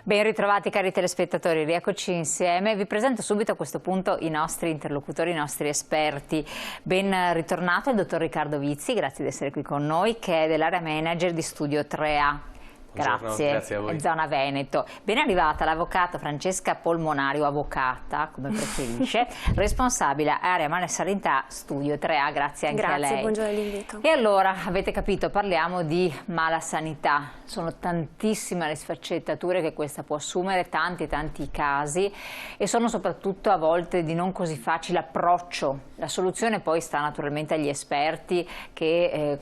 Ben ritrovati cari telespettatori, rieccoci insieme. Vi presento subito a questo punto i nostri interlocutori, i nostri esperti. Ben ritornato il dottor Riccardo Vizzi, grazie di essere qui con noi, che è dell'area manager di Studio 3A. Grazie a voi. Zona Veneto. Ben arrivata l'avvocata Francesca Polmonari, o avvocata, come preferisce, responsabile area sanità Studio 3A, grazie anche a lei. Grazie, buongiorno all'invito. E allora, avete capito, parliamo di malasanità. Sono tantissime le sfaccettature che questa può assumere, tanti e tanti casi, e sono soprattutto a volte di non così facile approccio. La soluzione poi sta naturalmente agli esperti che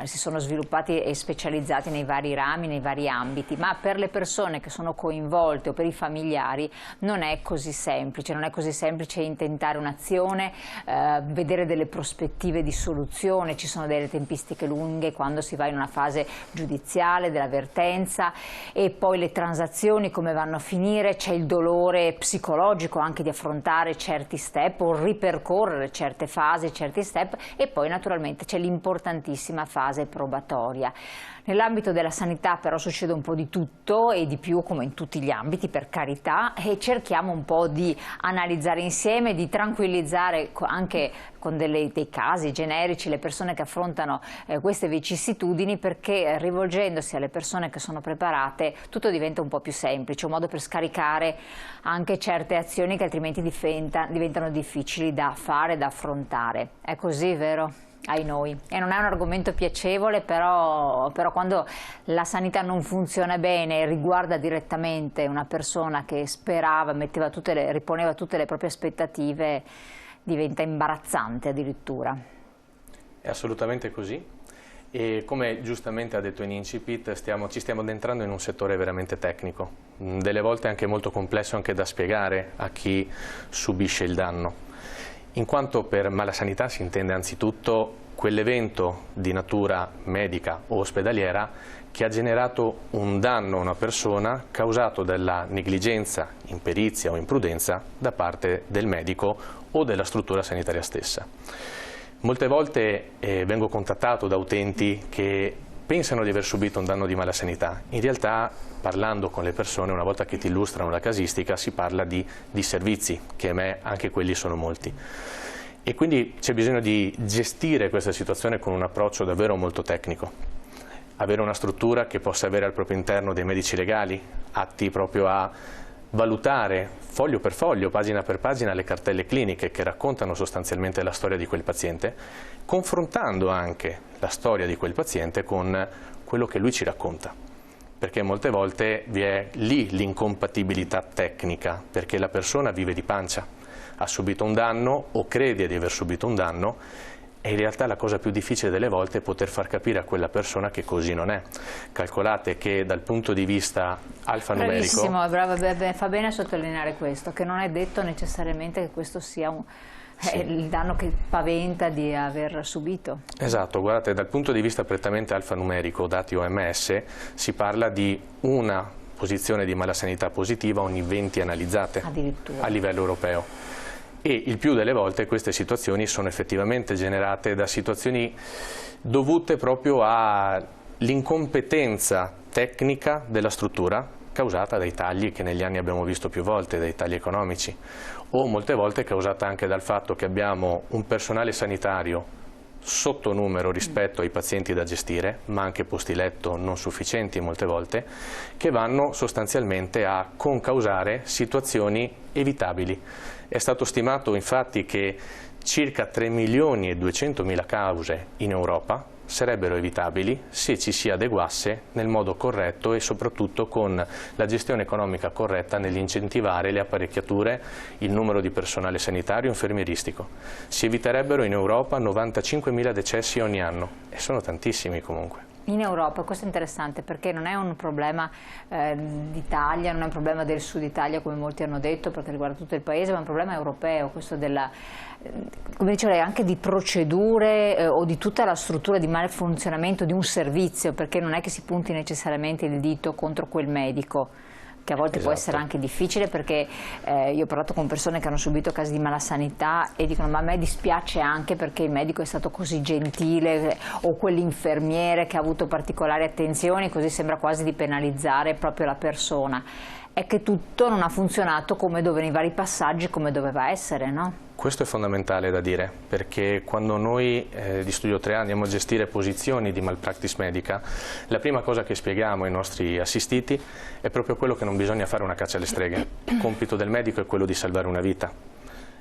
si sono sviluppati e specializzati nei vari rami, nei vari ambiti, ma per le persone che sono coinvolte o per i familiari non è così semplice, non è così semplice intentare un'azione, vedere delle prospettive di soluzione, ci sono delle tempistiche lunghe quando si va in una fase giudiziale dell'avvertenza, e poi le transazioni come vanno a finire, c'è il dolore psicologico anche di affrontare certi step o ripercorrere certe fasi, certi step, e poi naturalmente c'è l'importantissima fase probatoria. Nell'ambito della sanità però succede un po' di tutto e di più, come in tutti gli ambiti, per carità, e cerchiamo un po' di analizzare insieme, di tranquillizzare anche con dei casi generici le persone che affrontano queste vicissitudini, perché rivolgendosi alle persone che sono preparate tutto diventa un po' più semplice, un modo per scaricare anche certe azioni che altrimenti diventano difficili da fare, da affrontare. È così, vero? Ai noi. E non è un argomento piacevole, però quando la sanità non funziona bene e riguarda direttamente una persona che sperava, riponeva tutte le proprie aspettative, diventa imbarazzante addirittura. È assolutamente così, e come giustamente ha detto in incipit ci stiamo addentrando in un settore veramente tecnico, delle volte anche molto complesso anche da spiegare a chi subisce il danno. In quanto per malasanità si intende anzitutto quell'evento di natura medica o ospedaliera che ha generato un danno a una persona causato dalla negligenza, imperizia o imprudenza da parte del medico o della struttura sanitaria stessa. Molte volte vengo contattato da utenti che pensano di aver subito un danno di malasanità. In realtà, parlando con le persone, una volta che ti illustrano la casistica, si parla di disservizi, che a me anche quelli sono molti. E quindi c'è bisogno di gestire questa situazione con un approccio davvero molto tecnico. Avere una struttura che possa avere al proprio interno dei medici legali, atti proprio a valutare foglio per foglio, pagina per pagina, le cartelle cliniche che raccontano sostanzialmente la storia di quel paziente, confrontando anche la storia di quel paziente con quello che lui ci racconta. Perché molte volte vi è lì l'incompatibilità tecnica, perché la persona vive di pancia, ha subito un danno o crede di aver subito un danno, e in realtà la cosa più difficile delle volte è poter far capire a quella persona che così non è. Calcolate che dal punto di vista alfanumerico... Bravissimo, fa bene a sottolineare questo, che non è detto necessariamente che questo sia il danno che paventa di aver subito. Esatto, guardate, dal punto di vista prettamente alfanumerico, dati OMS, si parla di una posizione di malasanità positiva ogni 20 analizzate a livello europeo. E il più delle volte queste situazioni sono effettivamente generate da situazioni dovute proprio all'incompetenza tecnica della struttura, causata dai tagli che negli anni abbiamo visto più volte, dai tagli economici, o molte volte causata anche dal fatto che abbiamo un personale sanitario sotto numero rispetto ai pazienti da gestire, ma anche posti letto non sufficienti molte volte, che vanno sostanzialmente a concausare situazioni evitabili. È stato stimato infatti che circa 3.200.000 cause in Europa sarebbero evitabili se ci si adeguasse nel modo corretto e soprattutto con la gestione economica corretta nell'incentivare le apparecchiature, il numero di personale sanitario e infermieristico. Si eviterebbero in Europa 95.000 decessi ogni anno, e sono tantissimi comunque. In Europa, questo è interessante perché non è un problema d'Italia, non è un problema del sud Italia come molti hanno detto, perché riguarda tutto il paese, ma è un problema europeo, questo della, come dice lei, anche di procedure o di tutta la struttura di malfunzionamento di un servizio, perché non è che si punti necessariamente il dito contro quel medico. che a volte può essere anche difficile, perché io ho parlato con persone che hanno subito casi di malasanità e dicono: ma a me dispiace anche perché il medico è stato così gentile, o quell'infermiere che ha avuto particolari attenzioni, così sembra quasi di penalizzare proprio la persona. È che tutto non ha funzionato come nei vari passaggi, come doveva essere, no? Questo è fondamentale da dire, perché quando noi di Studio 3A andiamo a gestire posizioni di malpractice medica, la prima cosa che spieghiamo ai nostri assistiti è proprio quello che non bisogna fare una caccia alle streghe. Il compito del medico è quello di salvare una vita.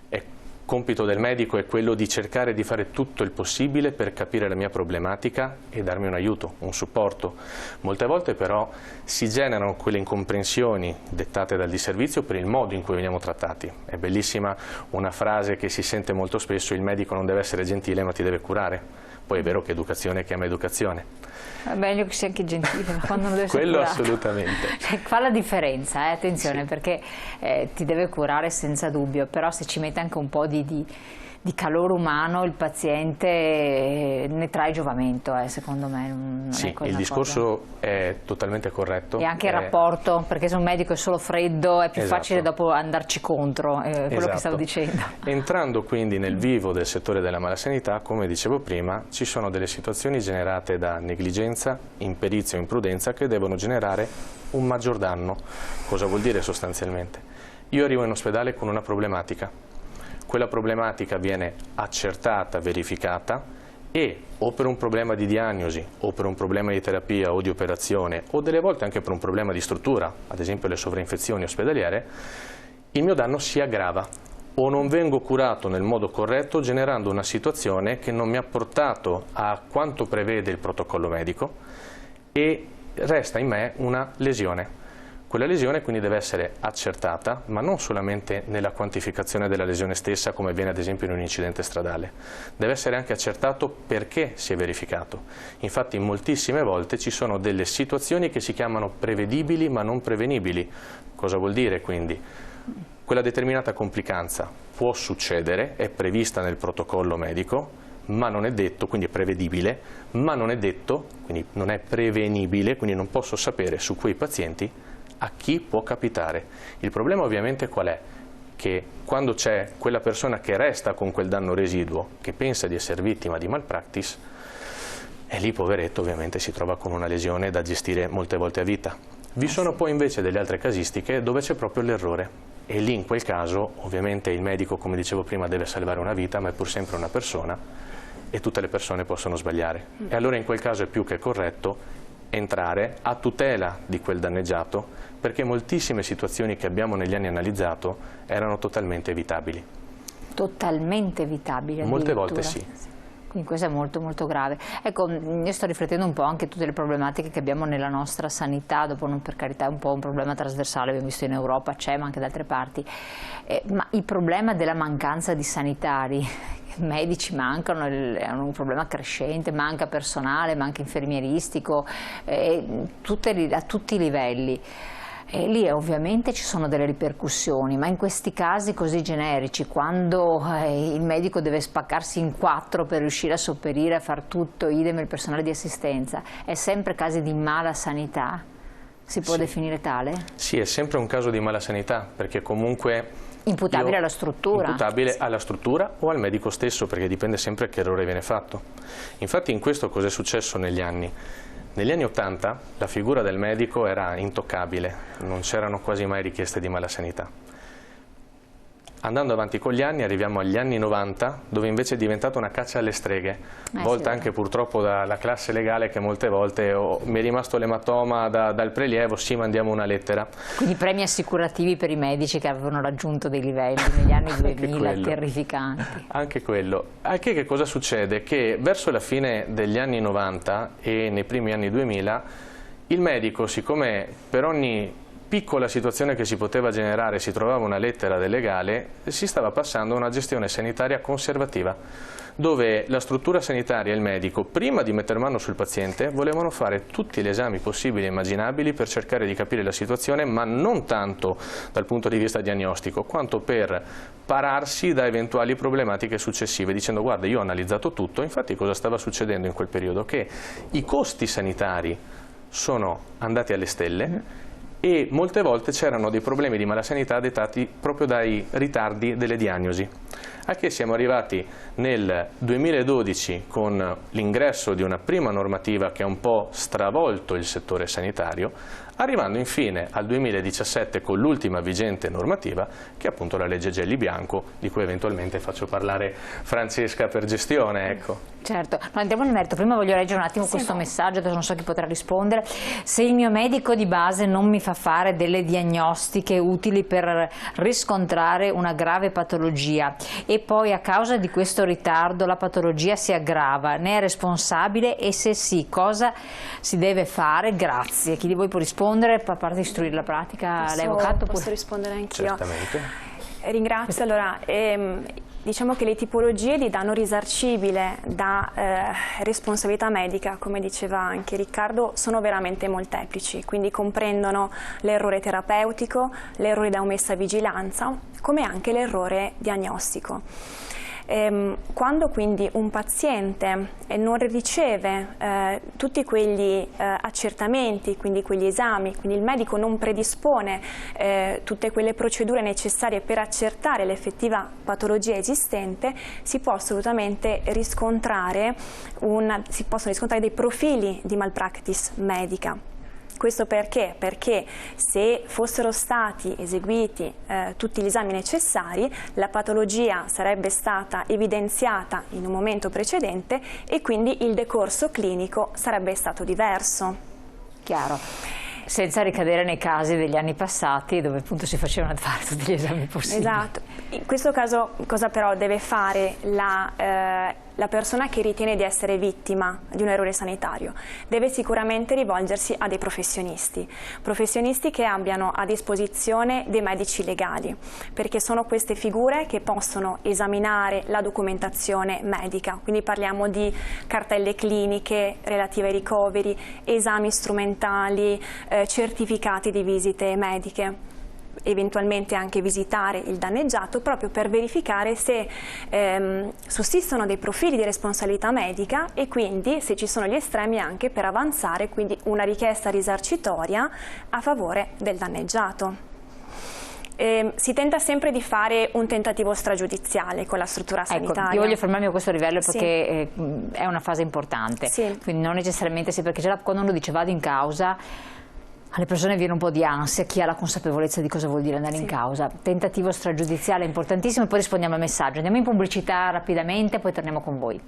Il compito del medico è quello di cercare di fare tutto il possibile per capire la mia problematica e darmi un aiuto, un supporto. Molte volte però si generano quelle incomprensioni dettate dal disservizio per il modo in cui veniamo trattati. È bellissima una frase che si sente molto spesso: il medico non deve essere gentile ma ti deve curare. Poi è vero che educazione chiama educazione. È meglio che sia anche gentile, ma quando non deve essere quello curato. Assolutamente. Cioè, fa la differenza, attenzione, sì. Perché ti deve curare senza dubbio, però se ci mette anche un po' di calore umano, il paziente ne trae giovamento, secondo me. Non sì, è il discorso è totalmente corretto. E anche il rapporto, perché se un medico è solo freddo è più facile dopo andarci contro, quello che stavo dicendo. Entrando quindi nel vivo del settore della malasanità, come dicevo prima, ci sono delle situazioni generate da negligenza, imperizia o imprudenza che devono generare un maggior danno. Cosa vuol dire sostanzialmente? Io arrivo in ospedale con una problematica. Quella problematica viene accertata, verificata, e o per un problema di diagnosi, o per un problema di terapia o di operazione, o delle volte anche per un problema di struttura, ad esempio le sovrainfezioni ospedaliere, il mio danno si aggrava o non vengo curato nel modo corretto, generando una situazione che non mi ha portato a quanto prevede il protocollo medico e resta in me una lesione. Quella lesione quindi deve essere accertata, ma non solamente nella quantificazione della lesione stessa, come avviene ad esempio in un incidente stradale. Deve essere anche accertato perché si è verificato. Infatti moltissime volte ci sono delle situazioni che si chiamano prevedibili ma non prevenibili. Cosa vuol dire quindi? Quella determinata complicanza può succedere, è prevista nel protocollo medico, ma non è detto, quindi è prevedibile, ma non è detto, quindi non è prevenibile, quindi non posso sapere su quei pazienti a chi può capitare. Il problema ovviamente qual è? Che quando c'è quella persona che resta con quel danno residuo, che pensa di essere vittima di malpractice, e lì poveretto ovviamente si trova con una lesione da gestire molte volte a vita. Vi sono poi invece delle altre casistiche dove c'è proprio l'errore, e lì in quel caso ovviamente il medico, come dicevo prima, deve salvare una vita, ma è pur sempre una persona e tutte le persone possono sbagliare. E allora in quel caso è più che corretto entrare a tutela di quel danneggiato, perché moltissime situazioni che abbiamo negli anni analizzato erano totalmente evitabili. Totalmente evitabili? Molte volte sì. Quindi questo è molto molto grave. Ecco, io sto riflettendo un po' anche a tutte le problematiche che abbiamo nella nostra sanità, dopo non, per carità è un po' un problema trasversale, abbiamo visto in Europa, c'è, ma anche da altre parti, ma il problema della mancanza di sanitari, medici mancano, è un problema crescente, manca personale, manca infermieristico, a tutti i livelli. E lì ovviamente ci sono delle ripercussioni, ma in questi casi così generici, quando il medico deve spaccarsi in 4 per riuscire a sopperire, a far tutto, idem il personale di assistenza, è sempre casi di mala sanità? Si può definire tale? Sì, è sempre un caso di mala sanità, perché comunque imputabile alla struttura. Imputabile alla struttura o al medico stesso, perché dipende sempre che errore viene fatto. Infatti in questo cosa è successo negli anni? Negli anni 80 la figura del medico era intoccabile, non c'erano quasi mai richieste di malasanità. Andando avanti con gli anni arriviamo agli anni 90, dove invece è diventata una caccia alle streghe, volta anche purtroppo dalla classe legale, che molte volte mi è rimasto l'ematoma dal prelievo, sì, mandiamo una lettera. Quindi premi assicurativi per i medici che avevano raggiunto dei livelli negli anni 2000 terrificanti. Anche quello. Anche che cosa succede? Che verso la fine degli anni 90 e nei primi anni 2000 il medico, siccome per ogni piccola situazione che si poteva generare si trovava una lettera del legale, si stava passando a una gestione sanitaria conservativa, dove la struttura sanitaria e il medico, prima di mettere mano sul paziente, volevano fare tutti gli esami possibili e immaginabili per cercare di capire la situazione, ma non tanto dal punto di vista diagnostico, quanto per pararsi da eventuali problematiche successive, dicendo: guarda, io ho analizzato tutto. Infatti cosa stava succedendo in quel periodo? Che i costi sanitari sono andati alle stelle e molte volte c'erano dei problemi di malasanità dettati proprio dai ritardi delle diagnosi. A che siamo arrivati nel 2012 con l'ingresso di una prima normativa che ha un po' stravolto il settore sanitario, arrivando infine al 2017 con l'ultima vigente normativa, che è appunto la legge Gelli Bianco, di cui eventualmente faccio parlare Francesca per gestione. Ecco. Certo, no, andiamo nel merito. Prima voglio leggere un attimo questo messaggio, adesso non so chi potrà rispondere. Se il mio medico di base non mi fa fare delle diagnostiche utili per riscontrare una grave patologia e poi a causa di questo ritardo la patologia si aggrava, ne è responsabile e se sì, cosa si deve fare? Grazie. Chi di voi può rispondere? A parte di istruire la pratica, lei avvocato? Posso rispondere anch'io. Certamente. Ringrazio. Allora, diciamo che le tipologie di danno risarcibile da responsabilità medica, come diceva anche Riccardo, sono veramente molteplici, quindi comprendono l'errore terapeutico, l'errore da omessa vigilanza, come anche l'errore diagnostico. Quando quindi un paziente non riceve tutti quegli accertamenti, quindi quegli esami, quindi il medico non predispone tutte quelle procedure necessarie per accertare l'effettiva patologia esistente, si può assolutamente riscontrare si possono riscontrare dei profili di malpractice medica. Questo perché? Perché se fossero stati eseguiti tutti gli esami necessari, la patologia sarebbe stata evidenziata in un momento precedente e quindi il decorso clinico sarebbe stato diverso. Chiaro. Senza ricadere nei casi degli anni passati dove appunto si facevano fare tutti gli esami possibili. Esatto. In questo caso cosa però deve fare la persona che ritiene di essere vittima di un errore sanitario? Deve sicuramente rivolgersi a dei professionisti che abbiano a disposizione dei medici legali, perché sono queste figure che possono esaminare la documentazione medica, quindi parliamo di cartelle cliniche relative ai ricoveri, esami strumentali, certificati di visite mediche, eventualmente anche visitare il danneggiato proprio per verificare se sussistono dei profili di responsabilità medica e quindi se ci sono gli estremi anche per avanzare quindi una richiesta risarcitoria a favore del danneggiato. Si tenta sempre di fare un tentativo stragiudiziale con la struttura sanitaria. Ecco, io voglio fermarmi a questo livello perché è una fase importante, quindi non necessariamente perché già quando uno dice vado in causa alle persone viene un po' di ansia, chi ha la consapevolezza di cosa vuol dire andare in causa. Tentativo stragiudiziale importantissimo e poi rispondiamo al messaggio. Andiamo in pubblicità rapidamente, poi torniamo con voi.